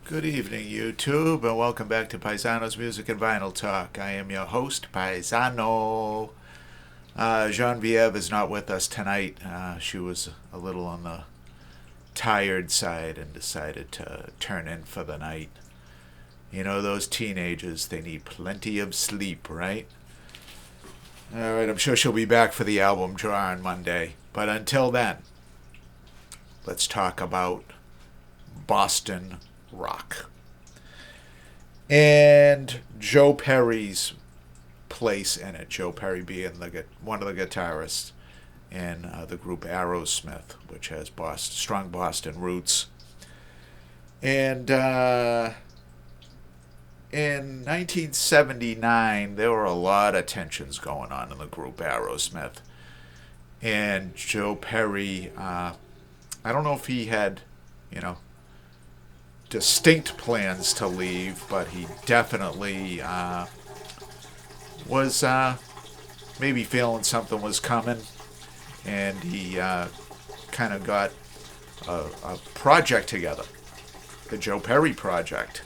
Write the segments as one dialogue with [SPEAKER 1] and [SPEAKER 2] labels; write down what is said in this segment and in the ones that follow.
[SPEAKER 1] Good evening, YouTube, and welcome back to Paisano's Music and Vinyl Talk. I am your host, Paisano. Genevieve is not with us tonight. She was a little on the tired side and decided to turn in for the night. You know, those teenagers, they need plenty of sleep, right? Alright, I'm sure she'll be back for the album draw on Monday. But until then, let's talk about Boston rock. And Joe Perry's place in it. Joe Perry being one of the guitarists in the group Aerosmith, which has strong Boston roots. And in 1979, there were a lot of tensions going on in the group Aerosmith. And Joe Perry, I don't know if he had, distinct plans to leave, but he definitely was maybe feeling something was coming, and he kind of got a project together, the Joe Perry Project,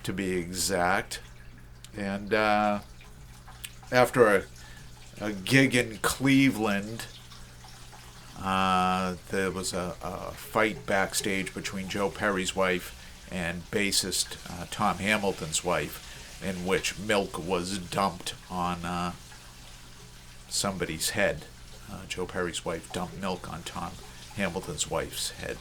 [SPEAKER 1] to be exact. And after a gig in Cleveland, there was a fight backstage between Joe Perry's wife and bassist Tom Hamilton's wife, in which milk was dumped on somebody's head. Joe Perry's wife dumped milk on Tom Hamilton's wife's head.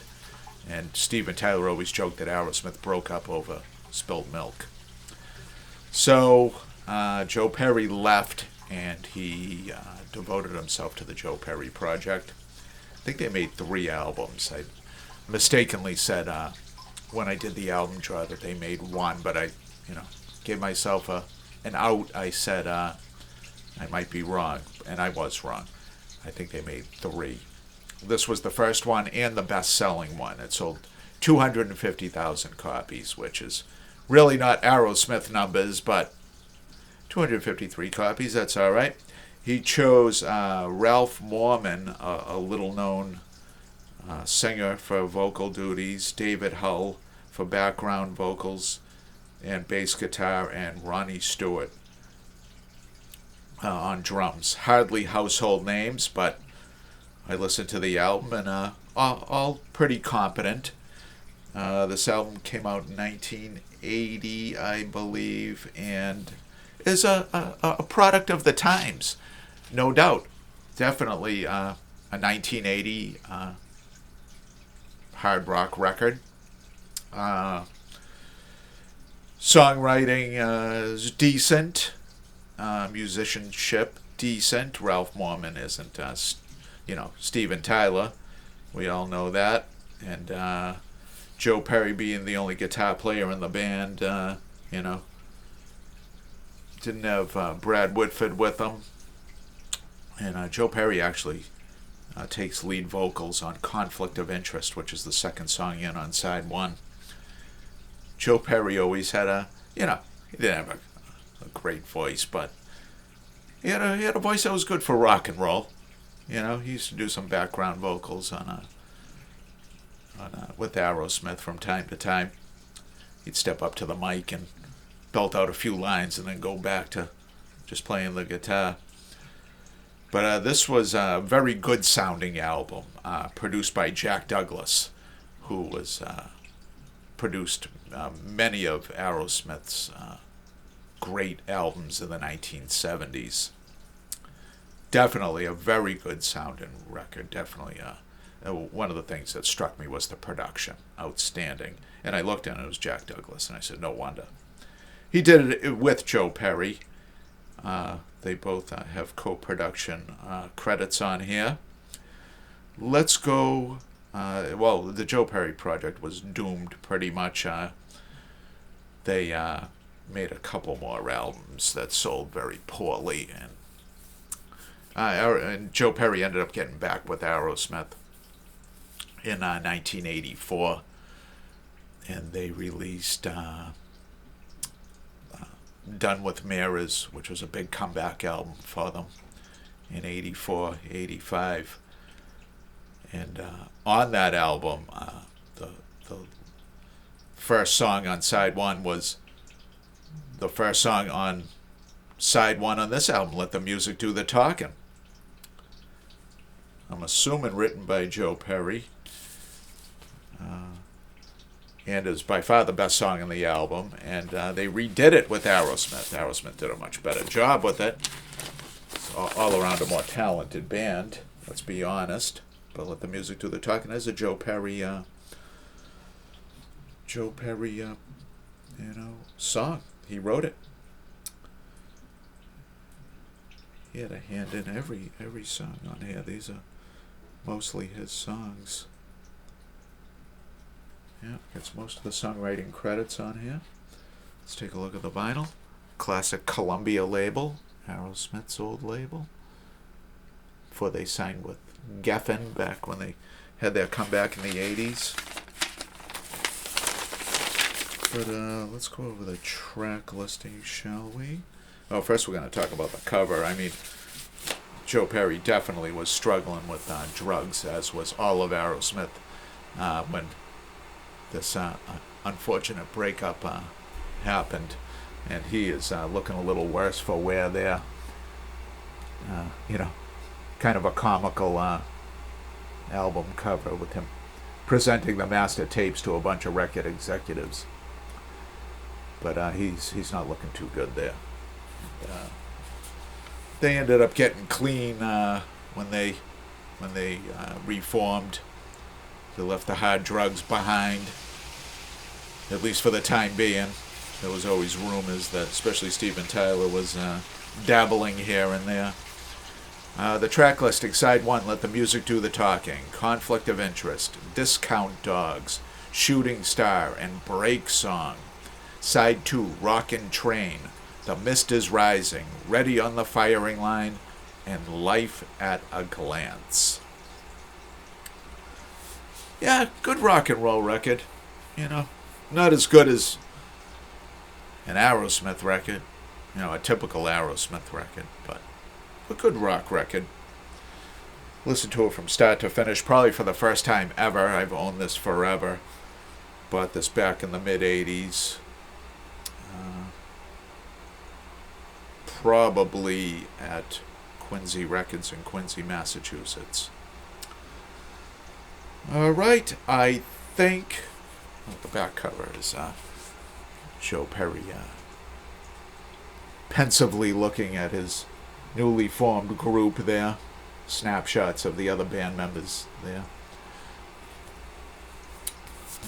[SPEAKER 1] And Steven Tyler always joked that Aerosmith broke up over spilled milk. So Joe Perry left, and he devoted himself to the Joe Perry Project. I think they made 3 albums. I mistakenly said when I did the album draw that they made 1, but I, gave myself an out. I said I might be wrong, and I was wrong. I think they made 3. This was the first one and the best-selling one. It sold 250,000 copies, which is really not Aerosmith numbers, but 253 copies, that's all right. He chose Ralph Morman, a little-known singer, for vocal duties, David Hull for background vocals and bass guitar, and Ronnie Stewart on drums. Hardly household names, but I listened to the album, and all pretty competent. This album came out in 1980, I believe, and is a product of the times. No doubt. Definitely a 1980 hard rock record. Songwriting is decent. Musicianship, decent. Ralph Morman isn't, Steven Tyler. We all know that. And Joe Perry being the only guitar player in the band, didn't have Brad Whitford with him. And Joe Perry actually takes lead vocals on Conflict of Interest, which is the second song in on side 1. Joe Perry always had he didn't have a great voice, but he had a voice that was good for rock and roll. He used to do some background vocals with Aerosmith from time to time. He'd step up to the mic and belt out a few lines and then go back to just playing the guitar. But this was a very good sounding album, produced by Jack Douglas, who was produced many of Aerosmith's great albums in the 1970s. Definitely a very good sounding record. Definitely one of the things that struck me was the production. Outstanding. And I looked at it, it was Jack Douglas, and I said, no wonder. He did it with Joe Perry. They both have co-production credits on here. Let's go. The Joe Perry Project was doomed pretty much. They made a couple more albums that sold very poorly, and Joe Perry ended up getting back with Aerosmith in 1984, and they released Done with Mirrors, which was a big comeback album for them in 84, 85. And on that album, the first song on side one was the first song on side one on this album, Let the Music Do the Talking. I'm assuming written by Joe Perry. And is by far the best song on the album. And they redid it with Aerosmith. Aerosmith did a much better job with it. It's all around a more talented band, let's be honest. But Let the Music Do the Talking is a Joe Perry, song. He wrote it. He had a hand in every song on here. These are mostly his songs. Yeah, gets most of the songwriting credits on here. Let's take a look at the vinyl. Classic Columbia label, Aerosmith's old label. Before they signed with Geffen, back when they had their comeback in the 80s. But let's go over the track listing, shall we? Oh, first we're going to talk about the cover. I mean, Joe Perry definitely was struggling with drugs, as was all of Aerosmith, when this unfortunate breakup happened, and he is looking a little worse for wear there. Kind of a comical album cover with him presenting the master tapes to a bunch of record executives. But he's not looking too good there. They ended up getting clean when they reformed. They left the hard drugs behind, at least for the time being. There was always rumors that especially Steven Tyler was dabbling here and there. The track listing, side one, Let the Music Do the Talking, Conflict of Interest, Discount Dogs, Shooting Star, and Break Song. Side two, Rockin' Train, The Mist is Rising, Ready on the Firing Line, and Life at a Glance. Yeah, good rock and roll record. Not as good as an Aerosmith record, a typical Aerosmith record, but a good rock record. Listen to it from start to finish, probably for the first time ever. I've owned this forever. Bought this back in the mid-'80s. Probably at Quincy Records in Quincy, Massachusetts. All right, I think the back cover is Joe Perry pensively looking at his newly formed group there. Snapshots of the other band members there.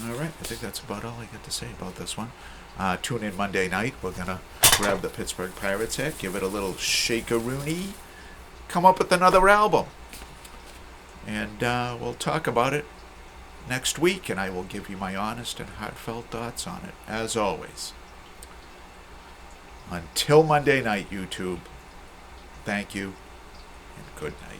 [SPEAKER 1] All right, I think that's about all I got to say about this one. Tune in Monday night. We're going to grab the Pittsburgh Pirates hat, give it a little shake-a-rooney, come up with another album. And we'll talk about it next week, and I will give you my honest and heartfelt thoughts on it, as always. Until Monday night, YouTube, thank you, and good night.